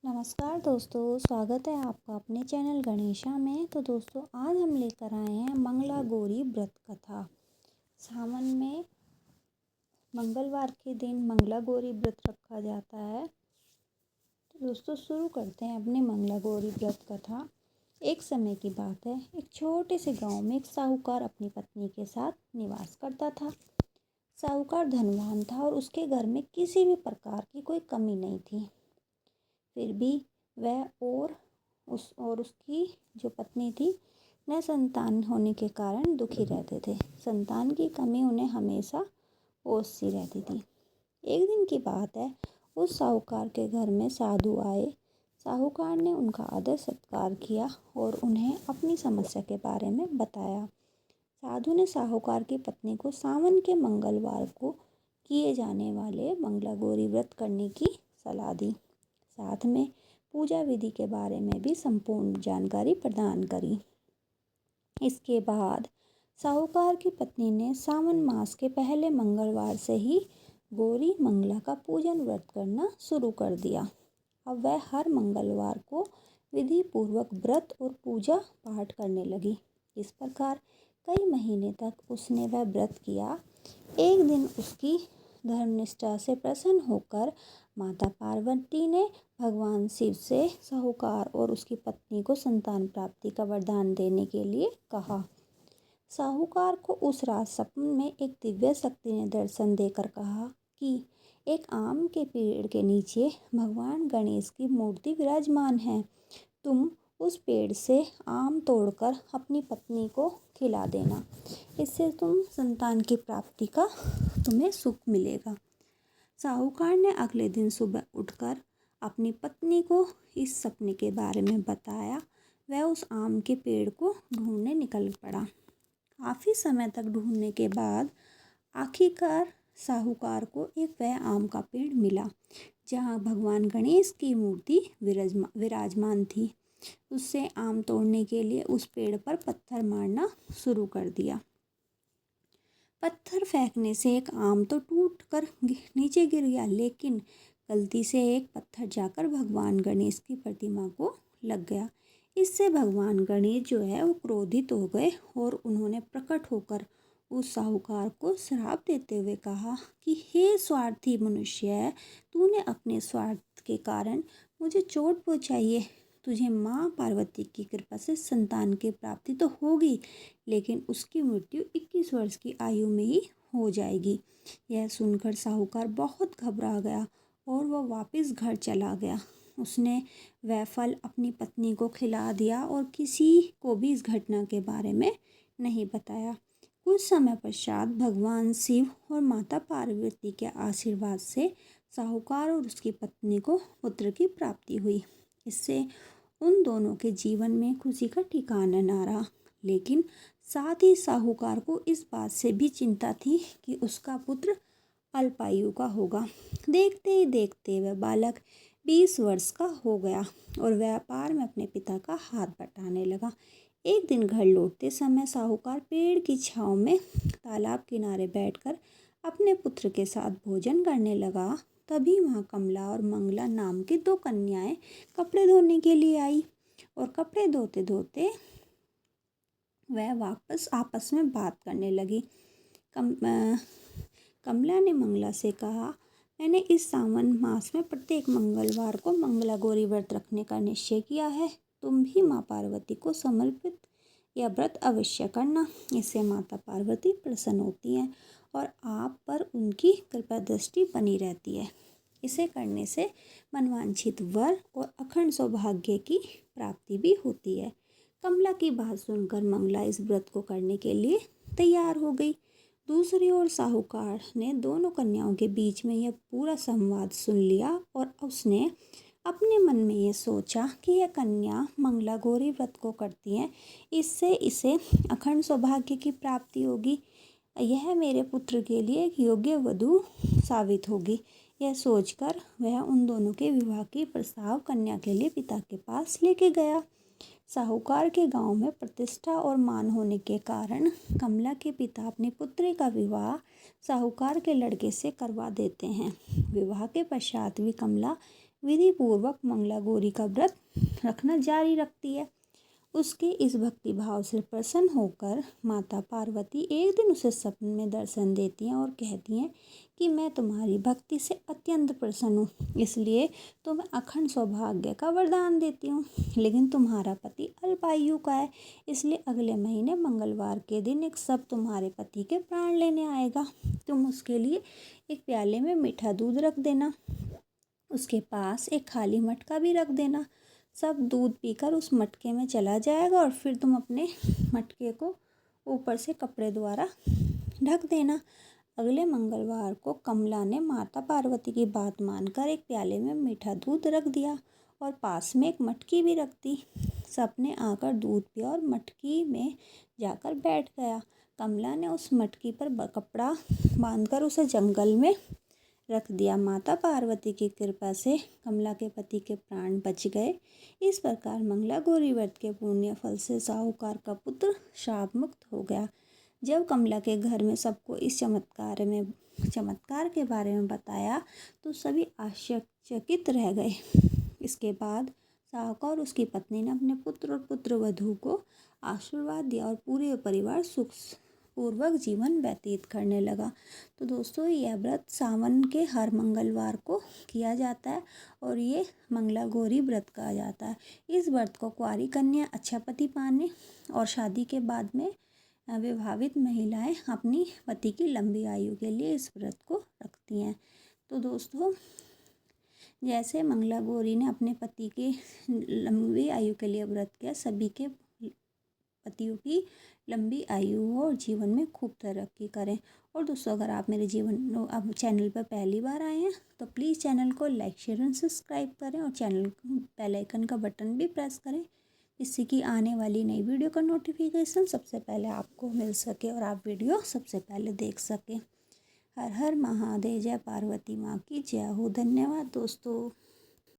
नमस्कार दोस्तों, स्वागत है आपका अपने चैनल गणेशा में। तो दोस्तों, आज हम लेकर आए हैं मंगला गौरी व्रत कथा। सावन में मंगलवार के दिन मंगला गौरी व्रत रखा जाता है। तो दोस्तों, शुरू करते हैं अपनी मंगला गौरी व्रत कथा। एक समय की बात है, एक छोटे से गांव में एक साहूकार अपनी पत्नी के साथ निवास करता था। साहूकार धनवान था और उसके घर में किसी भी प्रकार की कोई कमी नहीं थी। फिर भी वह और उसकी जो पत्नी थी, न संतान होने के कारण दुखी रहते थे। संतान की कमी उन्हें हमेशा ओसती रहती थी। एक दिन की बात है, उस साहूकार के घर में साधु आए। साहूकार ने उनका आदर सत्कार किया और उन्हें अपनी समस्या के बारे में बताया। साधु ने साहूकार की पत्नी को सावन के मंगलवार को किए जाने वाले मंगला गौरी व्रत करने की सलाह दी। साथ में पूजा विधि के बारे में भी संपूर्ण जानकारी प्रदान करी। इसके बाद साहूकार की पत्नी ने सावन मास के पहले मंगलवार से ही गौरी मंगला का पूजन व्रत करना शुरू कर दिया। अब वह हर मंगलवार को विधि पूर्वक व्रत और पूजा पाठ करने लगी। इस प्रकार कई महीने तक उसने वह व्रत किया। एक दिन उसकी धर्मनिष्ठा से प्रसन्न होकर माता पार्वती ने भगवान शिव से साहूकार और उसकी पत्नी को संतान प्राप्ति का वरदान देने के लिए कहा। साहूकार को उस रात सपने में एक दिव्य शक्ति ने दर्शन देकर कहा कि एक आम के पेड़ के नीचे भगवान गणेश की मूर्ति विराजमान है। तुम उस पेड़ से आम तोड़कर अपनी पत्नी को खिला देना। इससे तुम संतान की प्राप्ति का तुम्हें सुख मिलेगा। साहूकार ने अगले दिन सुबह उठकर अपनी पत्नी को इस सपने के बारे में बताया। वह उस आम के पेड़ को ढूंढने निकल पड़ा। काफ़ी समय तक ढूंढने के बाद आखिरकार साहूकार को एक वह आम का पेड़ मिला जहाँ भगवान गणेश की मूर्ति विराजमान थी। उससे आम तोड़ने के लिए उस पेड़ पर पत्थर मारना शुरू कर दिया। पत्थर फेंकने से एक आम तो टूट कर नीचे गिर गया, लेकिन गलती से एक पत्थर जाकर भगवान गणेश की प्रतिमा को लग गया। इससे भगवान गणेश जो है वो क्रोधित हो गए और उन्होंने प्रकट होकर उस साहूकार को श्राप देते हुए कहा कि हे स्वार्थी मनुष्य, तूने अपने स्वार्थ के कारण मुझे चोट पहुँचाई है। तुझे माँ पार्वती की कृपा से संतान की प्राप्ति तो होगी, लेकिन उसकी मृत्यु 21 वर्ष की आयु में ही हो जाएगी। यह सुनकर साहूकार बहुत घबरा गया और वह वापस घर चला गया। उसने वह फल अपनी पत्नी को खिला दिया और किसी को भी इस घटना के बारे में नहीं बताया। कुछ समय पश्चात भगवान शिव और माता पार्वती के आशीर्वाद से साहूकार और उसकी पत्नी को पुत्र की प्राप्ति हुई। इससे उन दोनों के जीवन में खुशी का ठिकाना न रहा, लेकिन साथ ही साहूकार को इस बात से भी चिंता थी कि उसका पुत्र अल्पायु का होगा। देखते ही देखते वह बालक 20 वर्ष का हो गया और व्यापार में अपने पिता का हाथ बटाने लगा। एक दिन घर लौटते समय साहूकार पेड़ की छांव में तालाब किनारे बैठकर अपने पुत्र के साथ भोजन करने लगा। तभी वहाँ कमला और मंगला नाम की 2 कन्याएं कपड़े धोने के लिए आई और कपड़े धोते धोते वह वापस आपस में बात करने लगी। कमला ने मंगला से कहा, मैंने इस सावन मास में प्रत्येक मंगलवार को मंगला गौरी व्रत रखने का निश्चय किया है। तुम भी माँ पार्वती को समर्पित यह व्रत अवश्य करना। इससे माता पार्वती प्रसन्न होती हैं और आप पर उनकी कृपा दृष्टि बनी रहती है। इसे करने से मनवांछित वर और अखंड सौभाग्य की प्राप्ति भी होती है। कमला की बात सुनकर मंगला इस व्रत को करने के लिए तैयार हो गई। दूसरी ओर साहूकार ने दोनों कन्याओं के बीच में यह पूरा संवाद सुन लिया और उसने अपने मन में ये सोचा कि यह कन्या मंगला गौरी व्रत को करती हैं, इससे इसे अखंड सौभाग्य की प्राप्ति होगी। यह मेरे पुत्र के लिए एक योग्य वधू साबित होगी। यह सोचकर वह उन दोनों के विवाह की प्रस्ताव कन्या के लिए पिता के पास लेके गया। साहूकार के गांव में प्रतिष्ठा और मान होने के कारण कमला के पिता अपनी पुत्री का विवाह साहूकार के लड़के से करवा देते हैं। विवाह के पश्चात भी कमला विधि पूर्वक मंगला गौरी का व्रत रखना जारी रखती है। उसके इस भक्ति भाव से प्रसन्न होकर माता पार्वती एक दिन उसे स्वप्न में दर्शन देती हैं और कहती हैं कि मैं तुम्हारी भक्ति से अत्यंत प्रसन्न हूँ, इसलिए तो मैं अखंड सौभाग्य का वरदान देती हूँ। लेकिन तुम्हारा पति अल्पायु का है, इसलिए अगले महीने मंगलवार के दिन एक शव तुम्हारे पति के प्राण लेने आएगा। तुम उसके लिए एक प्याले में मीठा दूध रख देना, उसके पास एक खाली मटका भी रख देना। सब दूध पीकर उस मटके में चला जाएगा और फिर तुम अपने मटके को ऊपर से कपड़े द्वारा ढक देना। अगले मंगलवार को कमला ने माता पार्वती की बात मानकर एक प्याले में मीठा दूध रख दिया और पास में एक मटकी भी रख दी। सबने आकर दूध पिया और मटकी में जाकर बैठ गया। कमला ने उस मटकी पर कपड़ा बांधकर उसे जंगल में रख दिया। माता पार्वती की कृपा से कमला के पति के प्राण बच गए। इस प्रकार मंगला गौरी व्रत के पुण्य फल से साहूकार का पुत्र शाप मुक्त हो गया। जब कमला के घर में सबको इस चमत्कार के बारे में बताया तो सभी आश्चर्यचकित रह गए। इसके बाद साहूकार और उसकी पत्नी ने अपने पुत्र और पुत्रवधू को आशीर्वाद दिया और पूरे परिवार सुख पूर्वक जीवन व्यतीत करने लगा। तो दोस्तों, यह व्रत सावन के हर मंगलवार को किया जाता है और ये मंगला गौरी व्रत कहा जाता है। इस व्रत को कुंवारी कन्या, अच्छा पति पाने और शादी के बाद में विवाहित महिलाएं अपनी पति की लंबी आयु के लिए इस व्रत को रखती हैं। तो दोस्तों, जैसे मंगला गौरी ने अपने पति के लंबी आयु के लिए व्रत किया, सभी के पतियों की लंबी आयु हो और जीवन में खूब तरक्की करें। और दोस्तों, अगर आप मेरे अब चैनल पर पहली बार आए हैं तो प्लीज़ चैनल को लाइक, शेयर और सब्सक्राइब करें और चैनल बेल आइकन का बटन भी प्रेस करें, जिससे कि आने वाली नई वीडियो का नोटिफिकेशन सबसे पहले आपको मिल सके और आप वीडियो सबसे पहले देख सकें। हर हर महादेव, जय पार्वती माँ की जय हो। धन्यवाद दोस्तों।